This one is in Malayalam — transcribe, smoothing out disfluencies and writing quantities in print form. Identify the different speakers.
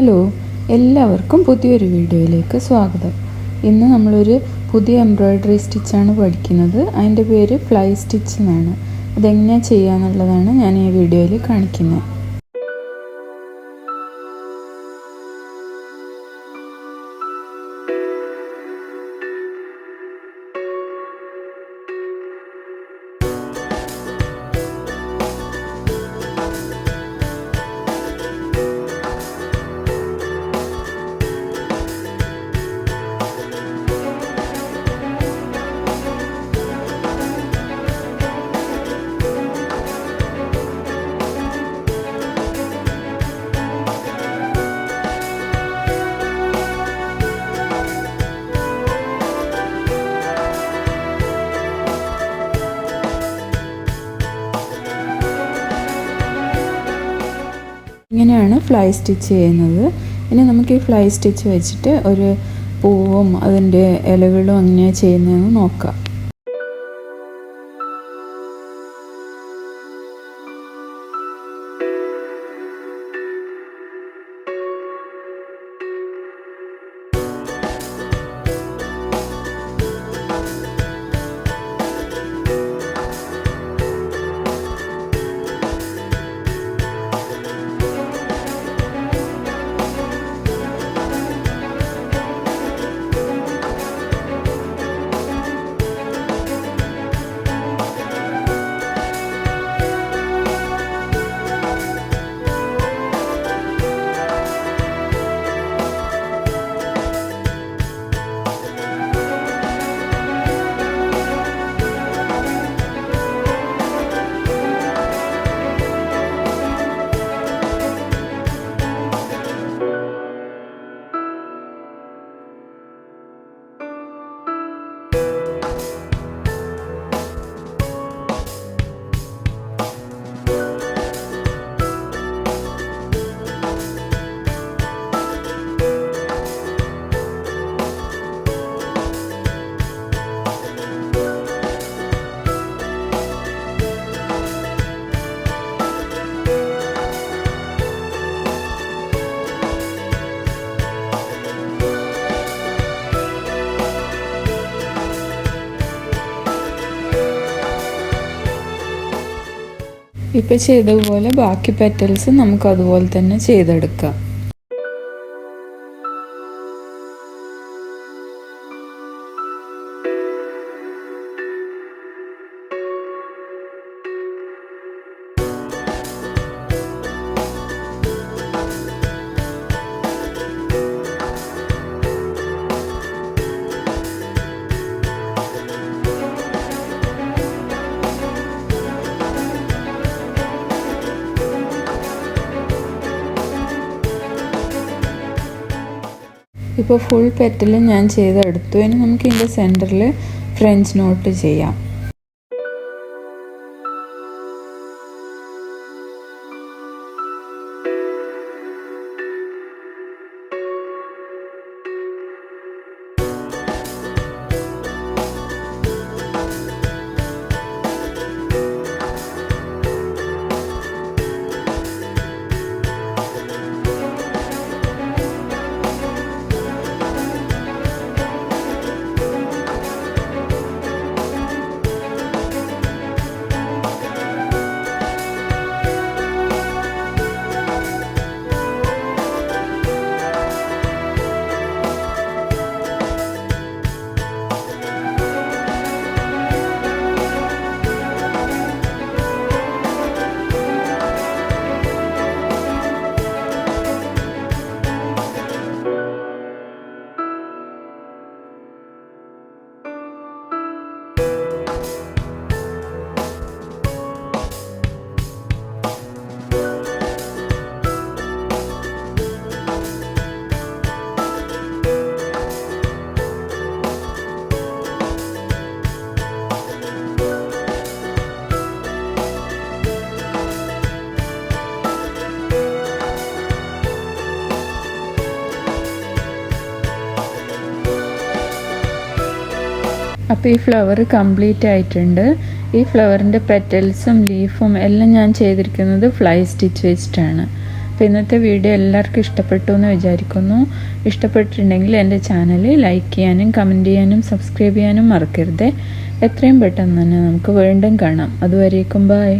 Speaker 1: ഹലോ, എല്ലാവർക്കും പുതിയൊരു വീഡിയോയിലേക്ക് സ്വാഗതം. ഇന്ന് നമ്മളൊരു പുതിയ എംബ്രോയ്ഡറി സ്റ്റിച്ചാണ് പഠിക്കുന്നത്. അതിൻ്റെ പേര് ഫ്ലൈ സ്റ്റിച്ച് എന്നാണ്. അതെങ്ങനെയാണ് ചെയ്യുക എന്നുള്ളതാണ് ഞാൻ ഈ വീഡിയോയിൽ കാണിക്കുന്നത്. ഇങ്ങനെയാണ് ഫ്ലൈ സ്റ്റിച്ച് ചെയ്യുന്നത്. ഇനി നമുക്ക് ഈ ഫ്ലൈ സ്റ്റിച്ച് വെച്ചിട്ട് ഒരു പൂവും അതിൻ്റെ ഇലകളും എങ്ങനെയാണ് ചെയ്യുന്നതെന്ന് നോക്കാം. ഇപ്പോൾ ചെയ്തതുപോലെ ബാക്കി പെറ്റൽസ് നമുക്ക് അതുപോലെ തന്നെ ചെയ്തെടുക്കാം. ഇപ്പോൾ ഫുൾ പെറ്റൽ ഞാൻ ചെയ്തെടുത്തു. ഇനി നമുക്ക് ഇതിൻ്റെ സെൻറ്ററിൽ ഫ്രഞ്ച് നോട്ട് ചെയ്യാം. അപ്പോൾ ഈ ഫ്ലവർ കംപ്ലീറ്റ് ആയിട്ടുണ്ട്. ഈ ഫ്ലവറിൻ്റെ പെറ്റൽസും ലീഫും എല്ലാം ഞാൻ ചെയ്തിരിക്കുന്നത് ഫ്ലൈ സ്റ്റിച്ച് വെച്ചിട്ടാണ്. അപ്പോൾ ഇന്നത്തെ വീഡിയോ എല്ലാവർക്കും ഇഷ്ടപ്പെട്ടു എന്ന് വിചാരിക്കുന്നു. ഇഷ്ടപ്പെട്ടിട്ടുണ്ടെങ്കിൽ എൻ്റെ ചാനൽ ലൈക്ക് ചെയ്യാനും കമൻറ്റ് ചെയ്യാനും സബ്സ്ക്രൈബ് ചെയ്യാനും മറക്കരുത്. എത്രയും പെട്ടെന്ന് തന്നെ നമുക്ക് വീണ്ടും കാണാം. അതുവരേക്കും ബൈ.